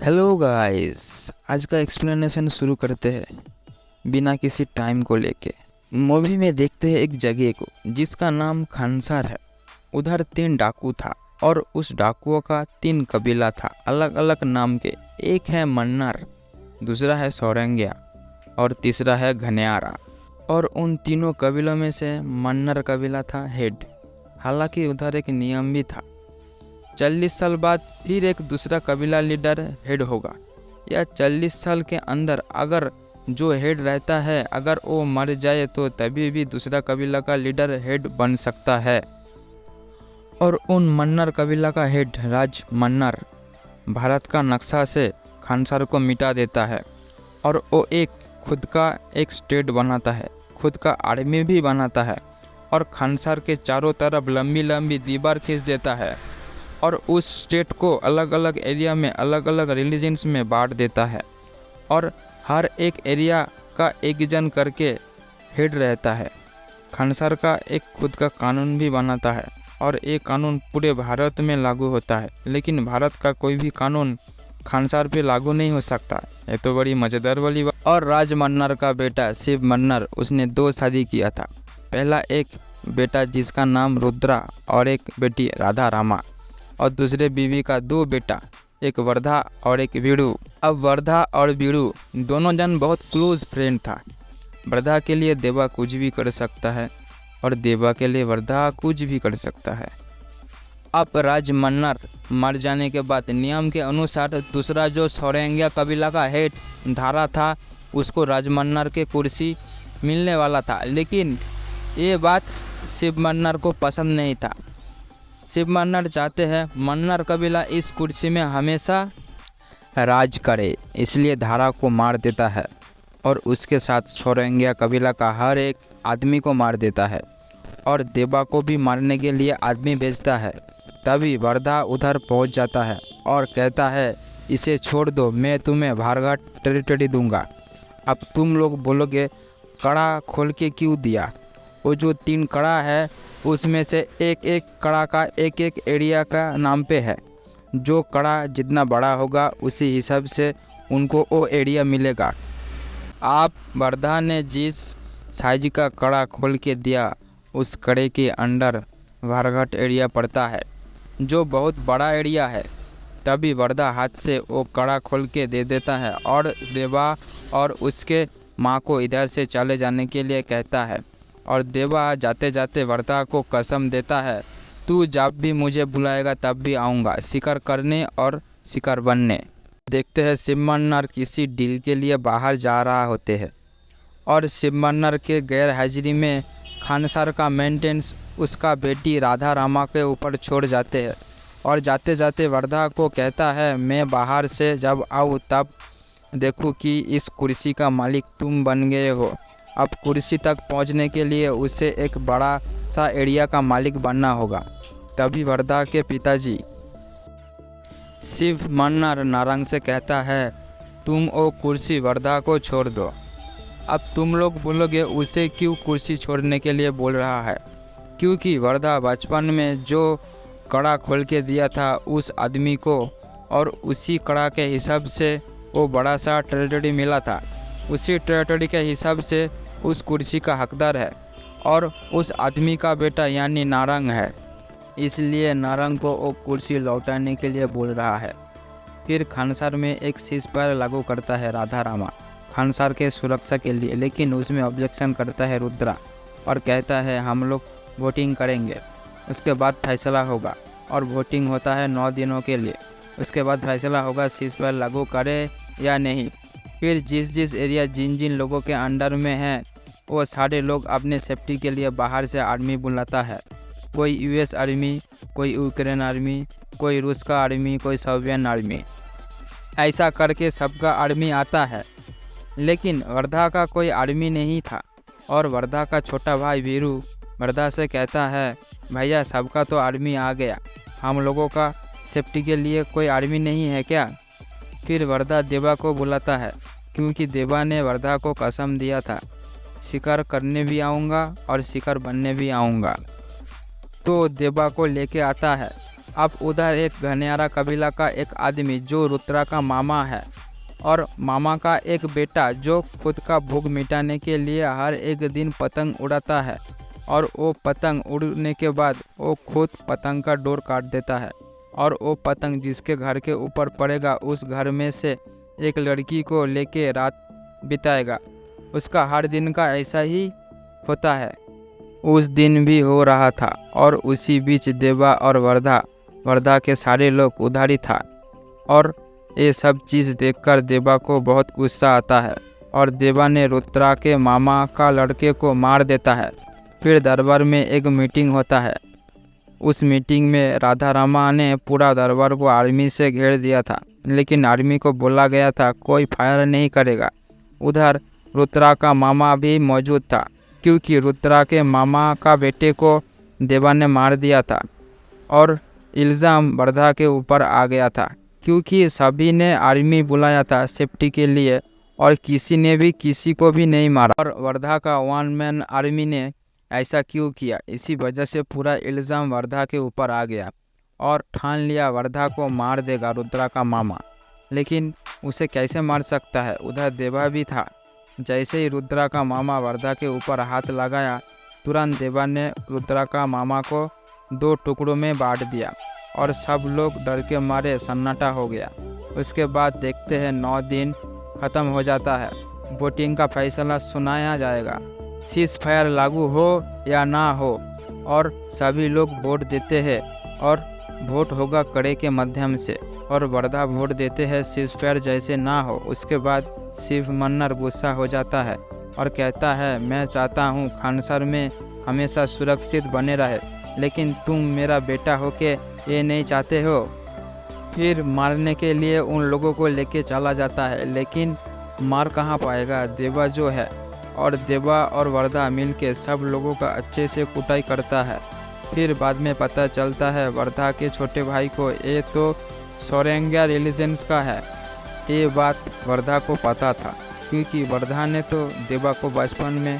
Hello guys, आज का explanation शुरू करते हैं बिना किसी टाइम को लेके। मूवी में देखते हैं एक जगह को जिसका नाम खनसर है। उधर 3 डाकू था और उस डाकुओं का 3 कबीला था, अलग अलग नाम के। एक है मन्नर, दूसरा है सौरंगिया और तीसरा है घनियारा। और उन तीनों कबीलों में से मन्नर कबीला था हेड। हालांकि उधर एक नियम भी था, 40 साल बाद फिर एक दूसरा कबीला लीडर हेड होगा, या 40 साल के अंदर अगर जो हेड रहता है अगर वो मर जाए तो तभी भी दूसरा कबीला का लीडर हेड बन सकता है। और उन मन्नर कबीला का हेड राज मन्नर भारत का नक्शा से खानसार को मिटा देता है और वो खुद का एक स्टेट बनाता है, खुद का आर्मी भी बनाता है और खानसार के चारों तरफ लंबी लंबी दीवार खींच देता है और उस स्टेट को अलग अलग एरिया में अलग अलग रिलीजन्स में बांट देता है। और हर एक एरिया का एक जन करके हेड रहता है। खानसार का एक खुद का कानून भी बनाता है और ये कानून पूरे भारत में लागू होता है, लेकिन भारत का कोई भी कानून खानसार पे लागू नहीं हो सकता। ये तो बड़ी मज़ेदार वाली बात। और राज मन्नर का बेटा शिव मन्नर, उसने 2 शादी किया था। पहला एक बेटा जिसका नाम रुद्रा और एक बेटी राधा रामा, और दूसरे बीवी का 2 बेटा, एक वर्धा और एक वीरू। अब वर्धा और वीरू दोनों जन बहुत क्लोज फ्रेंड था। वर्धा के लिए देवा कुछ भी कर सकता है और देवा के लिए वर्धा कुछ भी कर सकता है। अब राज मन्नर मर जाने के बाद नियम के अनुसार दूसरा जो सौरंगिया कबीला का हेड धारा था उसको राज मन्नर के कुर्सी मिलने वाला था, लेकिन ये बात शिव मन्नर को पसंद नहीं था। शिव मन्नर चाहते हैं मन्नर कबीला इस कुर्सी में हमेशा राज करे, इसलिए धारा को मार देता है और उसके साथ सौरंगिया कबीला का हर एक आदमी को मार देता है और देवा को भी मारने के लिए आदमी भेजता है। तभी वर्धा उधर पहुंच जाता है और कहता है इसे छोड़ दो, मैं तुम्हें भारघाट टेरिटरी दूंगा। अब तुम लोग बोलोगे कड़ा खोल के क्यों दिया? वो जो 3 कड़ा है उसमें से एक एक कड़ा का एक एक एरिया का नाम पे है। जो कड़ा जितना बड़ा होगा उसी हिसाब से उनको वो एरिया मिलेगा। आप वर्धा ने जिस साइज का कड़ा खोल के दिया उस कड़े के अंडर भारघाट एरिया पड़ता है, जो बहुत बड़ा एरिया है। तभी वर्धा हाथ से वो कड़ा खोल के दे देता है और देवा और उसके माँ को इधर से चले जाने के लिए कहता है। और देवा जाते जाते वर्धा को कसम देता है, तू जब भी मुझे बुलाएगा तब भी आऊँगा, शिकार करने और शिकार बनने। देखते हैं शिव मन्नर किसी डील के लिए बाहर जा रहा होते हैं और शिव मन्नर के गैर हाजिरी में खानसार का मेंटेनेंस उसका बेटी राधा रामा के ऊपर छोड़ जाते हैं और जाते जाते वर्धा को कहता है मैं बाहर से जब आऊँ तब देखूँ कि इस कुर्सी का मालिक तुम बन गए हो। अब कुर्सी तक पहुंचने के लिए उसे एक बड़ा सा एरिया का मालिक बनना होगा। तभी वर्धा के पिताजी शिव मन्नर नारंग से कहता है तुम वो कुर्सी वर्धा को छोड़ दो। अब तुम लोग बोलोगे उसे क्यों कुर्सी छोड़ने के लिए बोल रहा है? क्योंकि वर्धा बचपन में जो कड़ा खोल के दिया था उस आदमी को और उसी कड़ा के हिसाब से वो बड़ा सा टेरिटरी मिला था, उसी टेरिटरी के हिसाब से उस कुर्सी का हकदार है और उस आदमी का बेटा यानी नारंग है, इसलिए नारंग को वो कुर्सी लौटाने के लिए बोल रहा है। फिर खानसार में एक सीज़फायर लागू करता है राधा रामा खानसार के सुरक्षा के लिए, लेकिन उसमें ऑब्जेक्शन करता है रुद्रा और कहता है हम लोग वोटिंग करेंगे, उसके बाद फैसला होगा। और वोटिंग होता है 9 दिनों के लिए, उसके बाद फैसला होगा सीज़फायर लागू करे या नहीं। फिर जिस जिस एरिया जिन जिन लोगों के अंडर में है वो सारे लोग अपने सेफ्टी के लिए बाहर से आर्मी बुलाता है। कोई यूएस आर्मी, कोई यूक्रेन आर्मी, कोई रूस का आर्मी, कोई सोवियत आर्मी, ऐसा करके सबका आर्मी आता है। लेकिन वर्धा का कोई आर्मी नहीं था और वर्धा का छोटा भाई वीरू वर्धा से कहता है भैया सबका तो आर्मी आ गया, हम लोगों का सेफ्टी के लिए कोई आर्मी नहीं है क्या? फिर वर्धा देवा को बुलाता है क्योंकि देवा ने वर्धा को कसम दिया था शिकार करने भी आऊँगा और शिकार बनने भी आऊँगा। तो देवा को लेके आता है अब उधर एक घनियारा कबीला का एक आदमी जो रुद्रा का मामा है और मामा का एक बेटा जो खुद का भूख मिटाने के लिए हर एक दिन पतंग उड़ाता है और वो पतंग उड़ने के बाद वो खुद पतंग का डोर काट देता है और वो पतंग जिसके घर के ऊपर पड़ेगा उस घर में से एक लड़की को लेके रात बिताएगा। उसका हर दिन का ऐसा ही होता है। उस दिन भी हो रहा था और उसी बीच देवा और वर्धा के सारे लोग उधर ही था और ये सब चीज़ देखकर देवा को बहुत गुस्सा आता है और देवा ने रुद्रा के मामा का लड़के को मार देता है। फिर दरबार में एक मीटिंग होता है। उस मीटिंग में राधा रामा ने पूरा दरबार को आर्मी से घेर दिया था, लेकिन आर्मी को बोला गया था कोई फायर नहीं करेगा। उधर रुद्रा का मामा भी मौजूद था क्योंकि रुद्रा के मामा का बेटे को देवा ने मार दिया था और इल्ज़ाम वर्धा के ऊपर आ गया था क्योंकि सभी ने आर्मी बुलाया था सेफ्टी के लिए और किसी ने भी किसी को भी नहीं मारा। और वर्धा का वन मैन आर्मी ने ऐसा क्यों किया, इसी वजह से पूरा इल्ज़ाम वर्धा के ऊपर आ गया और ठान लिया वर्धा को मार देगा रुद्रा का मामा। लेकिन उसे कैसे मार सकता है, उधर देवा भी था। जैसे ही रुद्रा का मामा वर्धा के ऊपर हाथ लगाया तुरंत देवा ने रुद्रा का मामा को 2 टुकड़ों में बांट दिया और सब लोग डर के मारे सन्नाटा हो गया। उसके बाद देखते हैं 9 दिन ख़त्म हो जाता है। वोटिंग का फैसला सुनाया जाएगा, सीज़ फायर लागू हो या ना हो, और सभी लोग वोट देते हैं और वोट होगा कड़े के माध्यम से और वर्धा वोट देते हैं सीज़ फायर जैसे ना हो। उसके बाद शिव मन्नर गुस्सा हो जाता है और कहता है मैं चाहता हूँ खानसर में हमेशा सुरक्षित बने रहे, लेकिन तुम मेरा बेटा हो के ये नहीं चाहते हो। फिर मारने के लिए उन लोगों को लेके चला जाता है, लेकिन मार कहाँ पाएगा देवा जो है, और देवा और वर्धा मिलके सब लोगों का अच्छे से कुटाई करता है। फिर बाद में पता चलता है वर्धा के छोटे भाई को ये तो सोरेंगा रिलीजन्स का है। ये बात वर्धा को पता था क्योंकि वर्धा ने तो देवा को बचपन में